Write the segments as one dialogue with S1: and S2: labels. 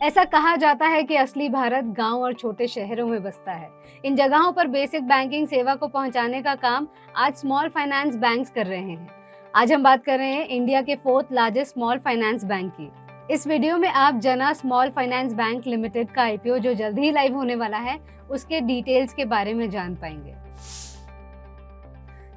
S1: ऐसा कहा जाता है कि असली भारत गांव और छोटे शहरों में बसता है। इन जगहों पर बेसिक बैंकिंग सेवा को पहुंचाने का काम आज स्मॉल फाइनेंस बैंक्स कर रहे हैं। आज हम बात कर रहे हैं इंडिया के 4th largest small finance bank की। इस वीडियो में आप जना स्मॉल फाइनेंस बैंक लिमिटेड का आईपीओ जो जल्द ही लाइव होने वाला है, उसके डिटेल्स के बारे में जान पाएंगे।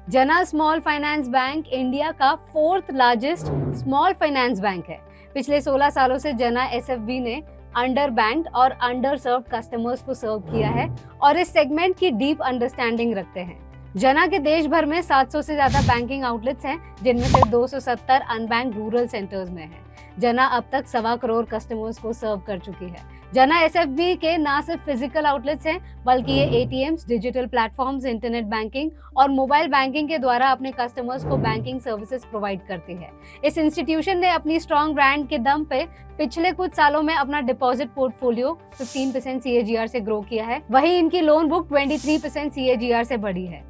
S1: जना स्मॉल फाइनेंस बैंक इंडिया का 4th largest small finance bank है। पिछले 16 सालों से जना एसएफबी ने अंडर बैंक्ड और अंडर सर्व कस्टमर्स को सर्व किया है और इस सेगमेंट की डीप अंडरस्टैंडिंग रखते हैं। जना के देश भर में 700 से ज्यादा बैंकिंग आउटलेट्स हैं, जिनमें से 270 अनबैंक्ड रूरल सेंटर्स में हैं। जना अब तक 1.25 करोड़ कस्टमर्स को सर्व कर चुकी है। जना एसएफबी के न सिर्फ फिजिकल आउटलेट्स हैं, बल्कि ये ATMs, digital platforms, internet banking और मोबाइल बैंकिंग के द्वारा अपने कस्टमर्स को बैंकिंग सर्विसेज प्रोवाइड करती है। इस इंस्टीट्यूशन ने अपनी स्ट्रॉन्ग ब्रांड के दम पे पिछले कुछ सालों में अपना डिपॉजिट पोर्टफोलियो 15% CAGR से ग्रो किया है। वहीं इनकी लोन बुक 23% CAGR से बढ़ी है।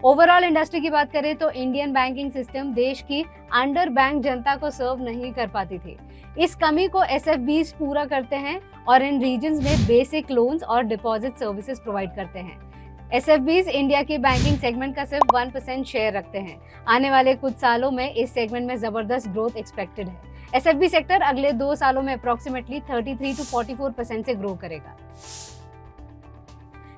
S1: ओवरऑल इंडस्ट्री की बात करें तो इंडियन बैंकिंग सिस्टम देश की अंडर बैंक जनता को सर्व नहीं कर पाती थी। इस कमी को एसएफबीज पूरा करते हैं और इन रीजन्स में बेसिक लोन्स और डिपॉजिट सर्विसेज प्रोवाइड करते हैं। एसएफबीज इंडिया की बैंकिंग सेगमेंट का सिर्फ 1% शेयर रखते हैं। आने वाले कुछ सालों में इस सेगमेंट में जबरदस्त ग्रोथ एक्सपेक्टेड है। एसएफबी सेक्टर अगले 2 सालों में अप्रोक्सीमेटली 33 to 44% से ग्रो करेगा।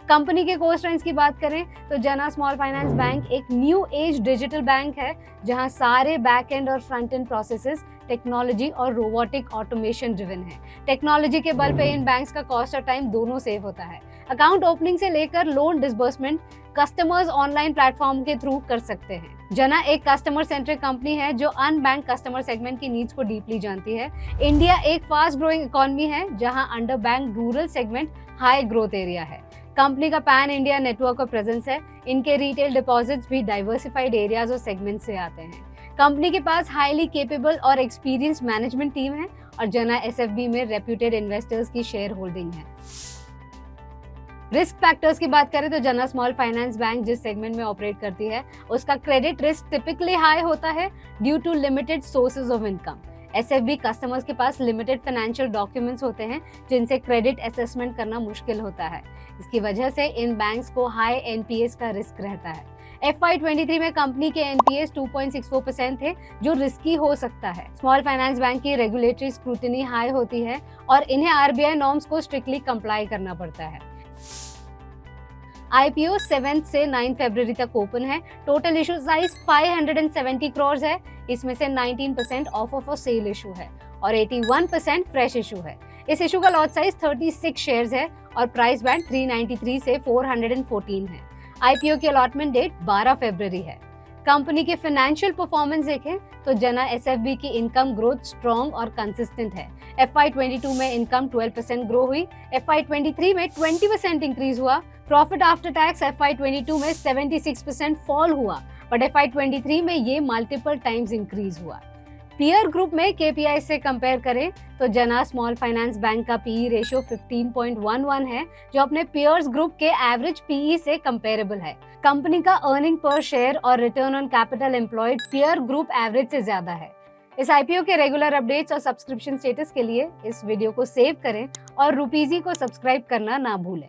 S1: कंपनी के कोर स्ट्रेंथ्स की बात करें तो जना स्मॉल फाइनेंस बैंक एक न्यू एज डिजिटल बैंक है, जहां सारे बैक एंड और फ्रंट एंड प्रोसेसेस टेक्नोलॉजी और रोबोटिक ऑटोमेशन ड्रिवन है। टेक्नोलॉजी के बल पे इन बैंक्स का कॉस्ट और टाइम दोनों सेव होता है। अकाउंट ओपनिंग से लेकर loan disbursement customers online platform के थ्रू कर सकते हैं। जना एक कस्टमर सेंट्रिक कंपनी है जो अनबैंक कस्टमर सेगमेंट की नीड्स को डीपली जानती है। इंडिया एक फास्ट ग्रोइंग इकोनॉमी है, जहां under bank rural segment high growth area है। कंपनी का पैन इंडिया नेटवर्क और प्रेजेंस है। इनके रिटेल डिपॉजिट्स भी डाइवर्सिफाइड एरियाज और सेगमेंट से आते हैं। कंपनी के पास हाईली केपेबल और एक्सपीरियंस्ड मैनेजमेंट टीम है और जना एसएफबी में रेप्यूटेड इन्वेस्टर्स की शेयर होल्डिंग है। रिस्क फैक्टर्स की बात करें तो जना स्मॉल फाइनेंस बैंक जिस सेगमेंट में ऑपरेट करती है, उसका क्रेडिट रिस्क टिपिकली हाई होता है due to limited sources of income. SFB customers के पास लिमिटेड फाइनेंशियल डॉक्यूमेंट्स होते हैं, जिनसे क्रेडिट असेसमेंट करना मुश्किल होता है। इसकी वजह से इन बैंक्स को हाई एनपीएस का रिस्क रहता है। FY23 में कंपनी के एनपीएस 2.64% थे, जो रिस्की हो सकता है। स्मॉल फाइनेंस बैंक की रेगुलेटरी स्क्रूटिनी हाई होती है और इन्हें आरबीआई नॉर्म्स को स्ट्रिक्टली कंप्लाई करना पड़ता है। आईपीओ 7 से 9 फरवरी तक ओपन है। टोटल इशू साइज 570 करोड़ है। इसमें से 19% ऑफ सेल इशू है और 81% फ्रेश इशू है। इस इशू का लॉट साइज 36 शेयर्स है और प्राइस बैंड 393 से 414 है। आईपीओ की अलॉटमेंट डेट 12 फरवरी है। कंपनी के फाइनेंशियल परफॉर्मेंस देखें तो जना एसएफबी की इनकम ग्रोथ स्ट्रॉन्ग और कंसिस्टेंट है। FY22 में इनकम 12% ग्रो हुई, FY23 में 20% इंक्रीज हुआ। प्रॉफिट आफ्टर टैक्स FY22 में 76% फॉल हुआ, बट FY23 में ये मल्टीपल टाइम्स इंक्रीज हुआ। पीयर ग्रुप में KPI से कंपेयर करें तो जना स्मॉल फाइनेंस बैंक का PE रेशियो 15.11 है, जो अपने पीयर्स ग्रुप के एवरेज PE से कंपेरेबल है। कंपनी का अर्निंग पर शेयर और return on capital employed peer group average से ज्यादा है। इस आईपीओ के रेगुलर अपडेट्स और सब्सक्रिप्शन स्टेटस के लिए इस वीडियो को सेव करें और रूपीजी को सब्सक्राइब करना ना भूलें।